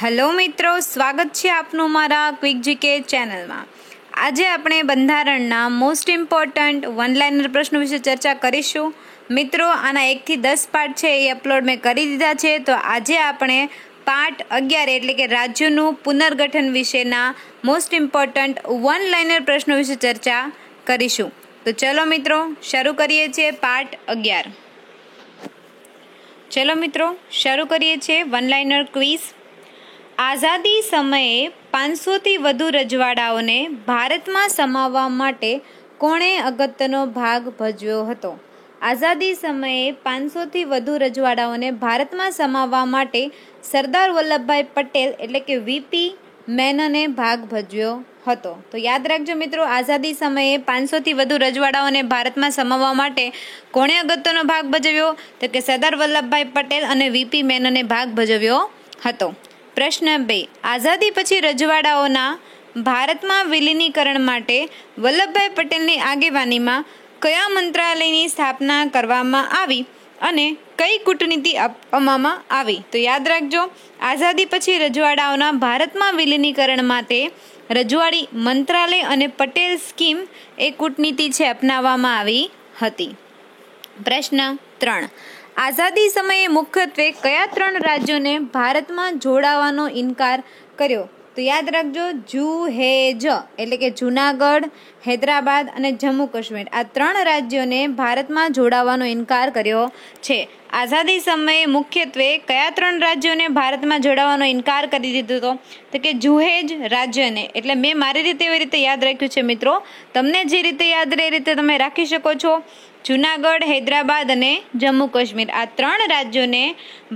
Hello મિત્રો, સ્વાગત છે આપનું મારા ક્વિક જીકે ચેનલમાં। આજે આપણે બંધારણના મોસ્ટ ઇમ્પોર્ટન્ટ વન લાઇનર પ્રશ્નો વિશે ચર્ચા કરીશું। મિત્રો, આના 1 થી 10 પાર્ટ છે એ અપલોડ મેં કરી દીધા છે। તો આજે આપણે પાર્ટ 11 એટલે કે રાજ્યોનું પુનર્ગઠન વિશેના મોસ્ટ ઇમ્પોર્ટન્ટ વન લાઇનર પ્રશ્નો વિશે ચર્ચા કરીશું। તો ચલો મિત્રો, શરૂ કરીએ છીએ પાર્ટ 11। ચલો મિત્રો, શરૂ કરીએ છીએ વન લાઇનર ક્વિઝ। આઝાદી સમયે 500થી વધુ રજવાડાઓને ભારતમાં સમાવવા માટે કોણે અગત્યનો ભાગ ભજવ્યો હતો? આઝાદી સમયે 500થી વધુ રજવાડાઓને ભારતમાં સમાવવા માટે સરદાર વલ્લભભાઈ પટેલ એટલે કે વીપી મેનને ભાગ ભજવ્યો હતો। તો યાદ રાખજો મિત્રો, આઝાદી સમયે 500થી વધુ રજવાડાઓને ભારતમાં સમાવવા માટે કોણે અગત્યનો ભાગ ભજવ્યો? તો કે સરદાર વલ્લભભાઈ પટેલ અને વીપી મેનને ભાગ ભજવ્યો હતો। પ્રશ્ન 2, આઝાદી પછી રજવાડાઓના ભારતમાં વિલીનીકરણ માટે વલ્લભભાઈ પટેલની આગેવાનીમાં કયા મંત્રાલયની સ્થાપના કરવામાં આવી અને કઈ કૂટનીતિ અપનાવવામાં આવી? તો યાદ રાખજો, આઝાદી પછી રજવાડાઓના ભારતમાં વિલીનીકરણ માટે રજવાડી મંત્રાલય અને પટેલ સ્કીમ એ કૂટનીતિ છે અપનાવવામાં આવી હતી। પ્રશ્ન 3, આઝાદી સમયે મુખ્યત્વે કયા 3 રાજ્યોને ભારતમાં જોડાવાનો ઇનકાર કર્યો? તો યાદ રાખજો, જુહેજ એટલે કે જૂનાગઢ, હૈદરાબાદ અને જમ્મુ કાશ્મીર, આ 3 રાજ્યોને ભારતમાં જોડાવાનો ઇનકાર કર્યો છે। આઝાદી સમયે મુખ્યત્વે કયા 3 રાજ્યોને ભારતમાં જોડાવાનો ઇનકાર કરી દીધો હતો? તો કે જુહેજ રાજ્યને, એટલે મેં મારી રીતે એવી રીતે યાદ રાખ્યું છે મિત્રો, તમને જે રીતે યાદ રહે એ રીતે તમે રાખી શકો છો। જૂનાગઢ, હૈદરાબાદ અને જમ્મુ કાશ્મીર, આ 3 રાજ્યોને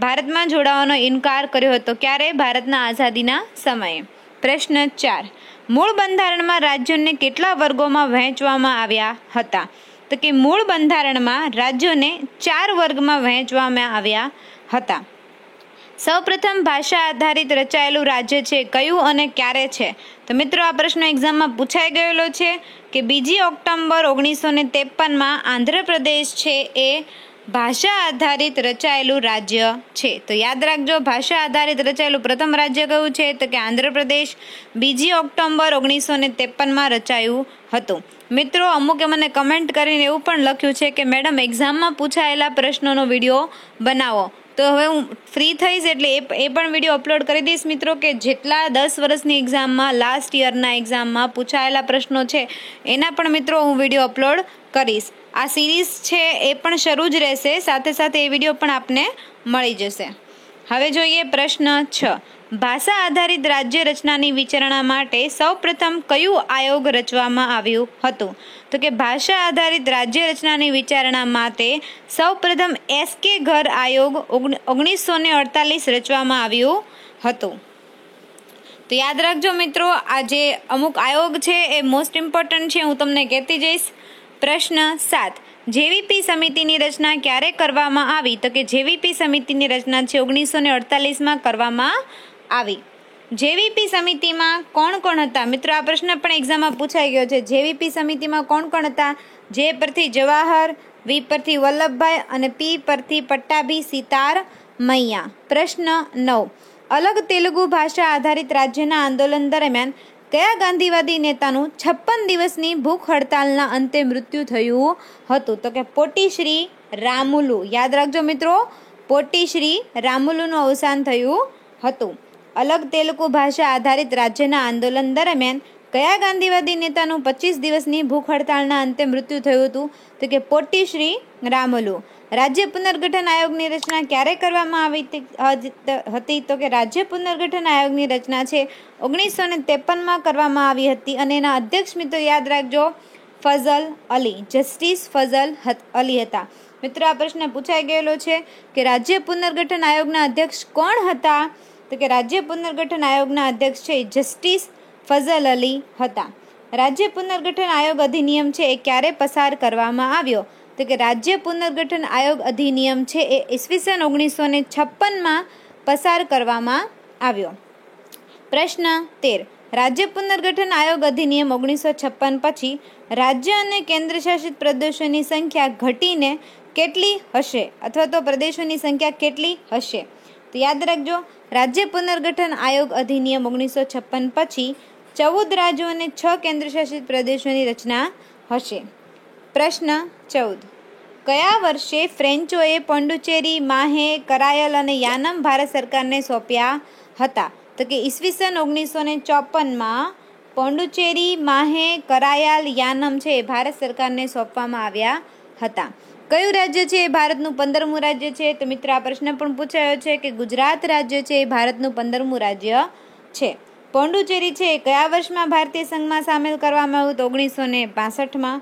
ભારતમાં જોડાવાનો ઇનકાર કર્યો હતો। ક્યારે? ભારતના આઝાદીના સમયે। પ્રશ્ન 4, મૂળ બંધારણમાં રાજ્યોને કેટલા વર્ગોમાં વહેંચવામાં આવ્યા હતા? તો કે મૂળ બંધારણમાં રાજ્યોને 4 વર્ગમાં વહેંચવામાં આવ્યા હતા। સૌપ્રથમ ભાષા આધારિત રચાયેલું રાજ્ય છે કયું અને ક્યારે છે? તો મિત્રો, આ પ્રશ્ન એક્ઝામમાં પૂછાઈ ગયેલો છે કે 2 ઓક્ટોબર 1953માં આંધ્રપ્રદેશ છે એ ભાષા આધારિત રચાયેલું રાજ્ય છે। તો યાદ રાખજો, ભાષા આધારિત રચાયેલું પ્રથમ રાજ્ય કયું છે? તો કે આંધ્રપ્રદેશ 2 ઓક્ટોબર 1953માં રચાયું હતું। મિત્રો, અમુકે મને કમેન્ટ કરીને એવું પણ લખ્યું છે કે મેડમ એક્ઝામમાં પૂછાયેલા પ્રશ્નોનો વિડીયો બનાવો। તો હવે હું ફ્રી થઈશ એટલે એ પણ વિડીયો અપલોડ કરી દઈશ મિત્રો, કે જેટલા 10 વર્ષની એક્ઝામમાં, લાસ્ટ યરના એક્ઝામમાં પૂછાયેલા પ્રશ્નો છે એના પણ મિત્રો હું વિડીયો અપલોડ કરીશ। આ સિરીઝ છે એ પણ શરૂ જ રહેશે, સાથે સાથે એ વિડીયો પણ આપને મળી જશે। હવે જોઈએ પ્રશ્ન 6, ભાષા આધારિત રાજ્ય રચનાની વિચારણા માટે સૌપ્રથમ કયું આયોગ રચવામાં આવ્યું હતું? તો કે ભાષા આધારિત રાજ્ય રચનાની વિચારણા માટે સૌપ્રથમ એસ.કે. ઘર આયોગ 1948 રચવામાં આવ્યું હતું। તો યાદ રાખજો મિત્રો, આ જે અમુક આયોગ છે એ મોસ્ટ ઇમ્પોર્ટન્ટ છે, હું તમને કહેતી જઈશ। પ્રશ્ન 7, જેવીપી સમિતિની રચના ક્યારે કરવામાં આવી? તો કે જેવીપી સમિતિની રચના છે 1948માં કરવામાં આવી। જેવીપી સમિતિમાં કોણ કોણ હતા? મિત્રો, આ પ્રશ્ન પણ એક્ઝામમાં પૂછાઈ ગયો છે। જેવીપી સમિતિમાં કોણ કોણ હતા? જે પરથી જવાહર, વી પરથી વલ્લભભાઈ અને પી પરથી પટ્ટાભી સીતારમૈયા। પ્રશ્ન 9, અલગ તેલુગુ ભાષા આધારિત રાજ્યના આંદોલન દરમિયાન કયા ગાંધીવાદી નેતાનું 56 દિવસની ભૂખ હડતાલના અંતે મૃત્યુ થયું હતું? તો કે પોટીશ્રી રામુલુ। યાદ રાખજો મિત્રો, પોટીશ્રી રામુલુનું અવસાન થયું હતું। અલગ તેલુગુ ભાષા આધારિત રાજ્યના આંદોલન દરમિયાન કયા ગાંધીવાદી નેતાનું 25 દિવસની ભૂખ હડતાલના અંતે મૃત્યુ થયું હતું? તો કે પોટીશ્રી રામુલુ। રાજ્ય પુનર્ગઠન આયોગની રચના ક્યારે કરવામાં આવી હતી? તો કે રાજ્ય પુનર્ગઠન આયોગની રચના છે 1953માં કરવામાં આવી હતી અને એના અધ્યક્ષ મિત્રો યાદ રાખજો, ફઝલ અલી, જસ્ટિસ ફઝલ અલી હતા। મિત્રો, આ પ્રશ્ન પૂછાઈ ગયેલો છે કે રાજ્ય પુનર્ગઠન આયોગના અધ્યક્ષ કોણ હતા? તો કે રાજ્ય પુનર્ગઠન આયોગના અધ્યક્ષ છે જસ્ટિસ ફઝલ અલી હતા। રાજ્ય પુનર્ગઠન આયોગ અધિનિયમ છે એ ક્યારે પસાર કરવામાં આવ્યો? તો કે રાજ્ય પુનર્ગઠન આયોગ અધિનિયમ છે એ ઈસવીસન 1956માં પસાર કરવામાં આવ્યો। પ્રશ્ન 13, રાજ્ય પુનર્ગઠન આયોગ અધિનિયમ 1956 પછી રાજ્ય અને કેન્દ્ર શાસિત પ્રદેશોની સંખ્યા ઘટીને કેટલી હશે? અથવા તો પ્રદેશોની સંખ્યા કેટલી હશે? તો યાદ રાખજો, રાજ્ય પુનર્ગઠન આયોગ અધિનિયમ 1956 પછી 14 રાજ્યો અને 6 કેન્દ્રશાસિત પ્રદેશોની રચના હશે. પ્રશ્ન 14. કયા વર્ષે ફ્રેન્ચોએ પોંડુચેરી, માહે, કરાયલ અને યાનમ ભારત સરકારને સોંપ્યા હતા? તો કે ઈસવીસન 1954માં પોંડુચેરી, માહે, કરાયલ, યાનમ છે એ ભારત સરકારને સોંપવામાં આવ્યા હતા. કયું રાજ્ય છે એ ભારતનું 15મું રાજ્ય છે? તો મિત્રો આ પ્રશ્ન પણ પૂછાયો છે કે ગુજરાત રાજ્ય છે એ ભારતનું 15મું રાજ્ય છે. પોંડુચેરી છે એ કયા વર્ષમાં ભારતીય સંઘમાં સામેલ કરવામાં આવ્યું? તો 1962માં.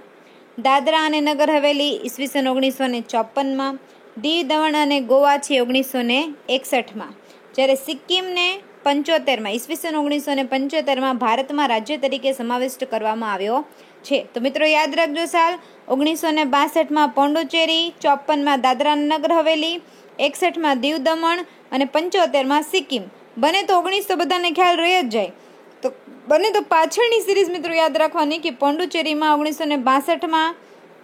દાદરા અને નગર હવેલી ઈસવીસન 1954માં. દીવ, દમણ અને ગોવા છે 1961માં. જ્યારે સિક્કિમને 75માં ઈસવીસન 1975માં ભારતમાં રાજ્ય તરીકે સમાવિષ્ટ કરવામાં આવ્યો છે. તો મિત્રો યાદ રાખજો સાલ 1962માં પોંડુચેરી, 54માં દાદરા અને નગર હવેલી, 61માં દીવ દમણ અને 75માં સિક્કિમ. બને તો 19 તો બધાને ખ્યાલ રહી જ જાય, તો બને તો પાછળની સિરીઝ મિત્રો યાદ રાખવાની કે પોંડુચેરીમાં 1962માં,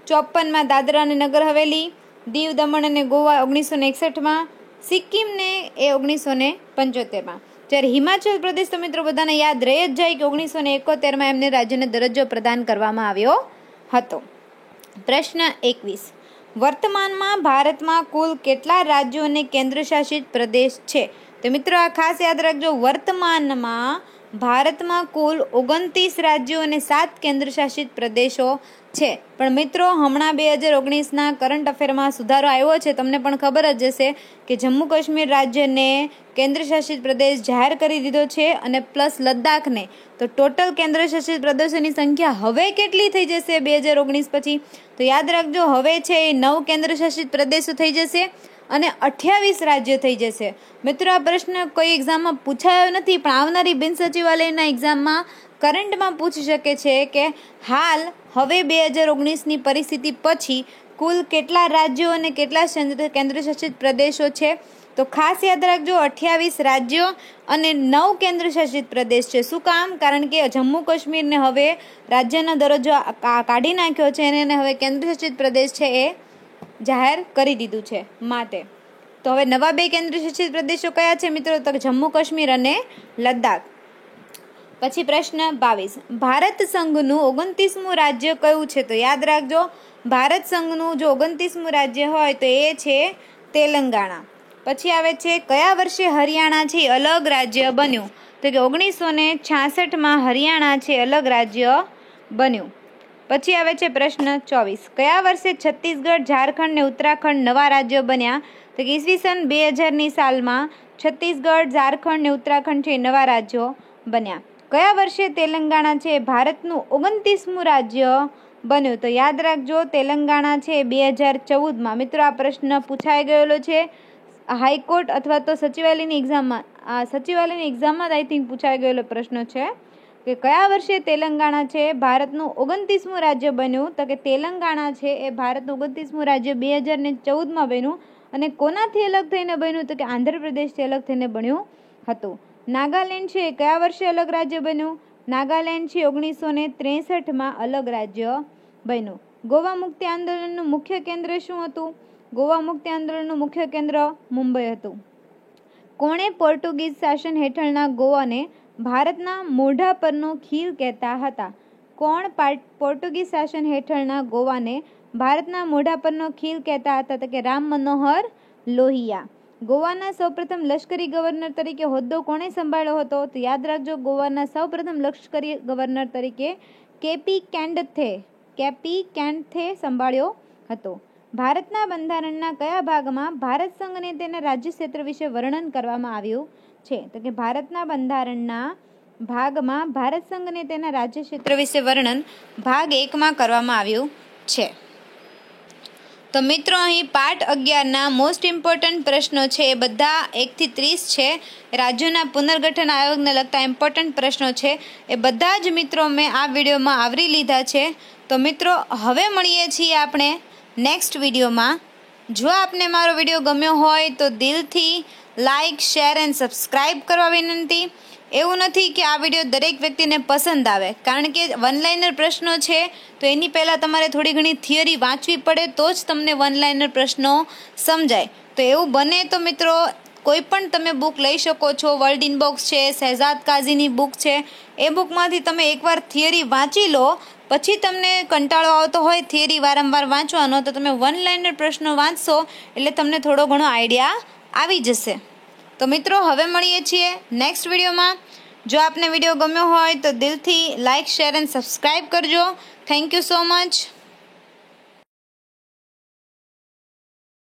54માં દાદરા અને નગર હવેલી, દીવ દમણ અને ગોવા 1961માં, સિક્કિમને એ 1975માં. જ્યારે હિમાચલ પ્રદેશ તો મિત્રો બધાને યાદ રહી જ જાય કે 1971માં એમને રાજ્યને દરજ્જો પ્રદાન કરવામાં આવ્યો હતો. પ્રશ્ન 21. વર્તમાનમાં ભારતમાં કુલ કેટલા રાજ્યો અને કેન્દ્રશાસિત પ્રદેશ છે? તો મિત્રો આ ખાસ યાદ રાખજો, વર્તમાનમાં ભારતમાં કુલ 29 રાજ્યો અને 7 કેન્દ્રશાસિત પ્રદેશો છે. પણ મિત્રો હમણાં 2019ના કરંટ અફેરમાં સુધારો આવ્યો છે. તમને પણ ખબર જ હશે કે જમ્મુ કાશ્મીર રાજ્યને કેન્દ્રશાસિત પ્રદેશ જાહેર કરી દીધો છે અને પ્લસ લદ્દાખને. તો ટોટલ કેન્દ્રશાસિત પ્રદેશોની સંખ્યા હવે કેટલી થઈ જશે 2019 પછી? તો યાદ રાખજો, હવે છે એ 9 કેન્દ્રશાસિત પ્રદેશો થઈ જશે અને 28 રાજ્યો થઈ જશે. મિત્રો આ પ્રશ્ન કોઈ એક્ઝામમાં પૂછાયો નથી, પણ આવનારી બિન સચિવાલયના એક્ઝામમાં કરંટમાં પૂછી શકે છે કે હાલ હવે 2019ની પરિસ્થિતિ પછી કુલ કેટલા રાજ્યો અને કેટલા કેન્દ્રશાસિત પ્રદેશો છે? તો ખાસ યાદ રાખજો, 28 રાજ્યો અને 9 કેન્દ્રશાસિત પ્રદેશ છે. શું કામ? કારણ કે જમ્મુ કાશ્મીરને હવે રાજ્યનો દરજ્જો કાઢી નાખ્યો છે અને એને હવે કેન્દ્રશાસિત પ્રદેશ છે એ જાહેર કરી દીધું છે માટે. તો હવે નવા 2 કેન્દ્રશાસિત પ્રદેશો કયા છે મિત્રો? તો જમ્મુ કાશ્મીર અને લદ્દાખ. પછી પ્રશ્ન 22. ભારત સંઘનું 29મું રાજ્ય કયું છે? તો યાદ રાખજો, ભારત સંઘનું જો 29મું રાજ્ય હોય તો એ છે તેલંગાણા. પછી આવે છે કયા વર્ષે હરિયાણા છે અલગ રાજ્ય બન્યું? તો કે 1966માં હરિયાણા છે અલગ રાજ્ય બન્યું. પછી આવે છે પ્રશ્ન 24. કયા વર્ષે છત્તીસગઢ, ઝારખંડ અને ઉત્તરાખંડ નવા રાજ્યો બન્યા? તો કે ઈસવીસન 2000ની સાલમાં છત્તીસગઢ, ઝારખંડ અને ઉત્તરાખંડ છે નવા રાજ્યો બન્યા. કયા વર્ષે તેલંગાણા છે ભારતનું 29મું રાજ્ય બન્યું? તો યાદ રાખજો, તેલંગાણા છે 2014માં. મિત્રો આ પ્રશ્ન પૂછાઈ ગયેલો છે હાઈકોર્ટ અથવા તો સચિવાલયની એક્ઝામમાં. સચિવાલયની એક્ઝામમાં આઈ થિંક પૂછાઈ ગયેલો પ્રશ્ન છે કે કયા વર્ષે તેલંગાણા છે ભારતનું 29મું રાજ્ય બન્યું? તો કે તેલંગાણા છે એ ભારતનું 29મું રાજ્ય 2014માં બન્યું. અને કોનાથી અલગ થઈને બન્યું? તો કે આંધ્રપ્રદેશથી અલગ થઈને બન્યું હતું. નાગાલેન્ડ છે કયા વર્ષે અલગ રાજ્ય બન્યું? નાગાલેન્ડ છે 1963માં અલગ રાજ્ય બન્યું. ગોવા મુક્તિ આંદોલનનું મુખ્ય કેન્દ્ર શું હતું? ગોવા મુક્તિ આંદોલનનું મુખ્ય કેન્દ્ર મુંબઈ હતું. કોણે પોર્ટુગીઝ શાસન હેઠળના ગોવાને ભારતના મોઢા પરનો ખીલ કહેતા હતા? કોણ પોર્ટુગીઝ શાસન હેઠળના ગોવાને ભારતના મોઢા પરનો ખીલ કહેતા હતા? તો કે રામ મનોહર લોહિયા. ગોવાના સૌપ્રથમ લશ્કરી ગવર્નર તરીકે હોદ્દો કોણે સંભાળ્યો હતો? તો યાદ રાખજો, ગોવાના સૌપ્રથમ લશ્કરી ગવર્નર તરીકે કેપી કેન્થે સંભાળ્યો હતો. ભારતના બંધારણના કયા ભાગમાં ભારત સંઘ અને તેના રાજ્ય ક્ષેત્ર વિશે વર્ણન કરવામાં આવ્યું છે? તો કે ભારતના બંધારણના ભાગમાં ભારત સંઘ અને તેના રાજ્ય ક્ષેત્ર વિશે વર્ણન ભાગ 1માં કરવામાં આવ્યું છે. તો મિત્રો અહીં પાર્ટ 11ના મોસ્ટ ઇમ્પોર્ટન્ટ પ્રશ્નો છે એ બધા 1 થી 30 છે. રાજ્યોના પુનર્ગઠન આયોગને લગતા ઇમ્પોર્ટન્ટ પ્રશ્નો છે એ બધા જ મિત્રો મેં આ વિડીયોમાં આવરી લીધા છે. તો મિત્રો હવે મળીએ છીએ આપણે નેક્સ્ટ વિડીયોમાં. જો આપને મારો વિડીયો ગમ્યો હોય તો દિલથી લાઇક, શેર એન્ડ સબસ્ક્રાઈબ કરવા વિનંતી. એવું નથી કે આ વિડીયો દરેક વ્યક્તિને પસંદ આવે, કારણ કે વન લાઇનર પ્રશ્નો છે તો એની પહેલાં તમારે થોડી ઘણી થિયરી વાંચવી પડે તો જ તમને વન લાઇનર પ્રશ્નો સમજાય. તો એવું બને તો મિત્રો કોઈ પણ તમે બુક લઈ શકો છો. વર્લ્ડ ઇન બોક્સ છે, શહેજાદ કાઝીની બુક છે, એ બુકમાંથી તમે એકવાર થિયરી વાંચી લો. પછી તમને કંટાળો આવતો હોય થિયરી વારંવાર વાંચવાનો, તો તમે વન લાઇનર પ્રશ્નો વાંચશો એટલે તમને થોડો ઘણો આઈડિયા આવી જશે. તો મિત્રો, હવે મળીએ છીએ નેક્સ્ટ વિડીયોમાં. જો આપને વિડીયો ગમ્યો હોય તો દિલથી લાઇક, શેર એન્ડ સબસ્ક્રાઈબ કરજો. Thank you so much.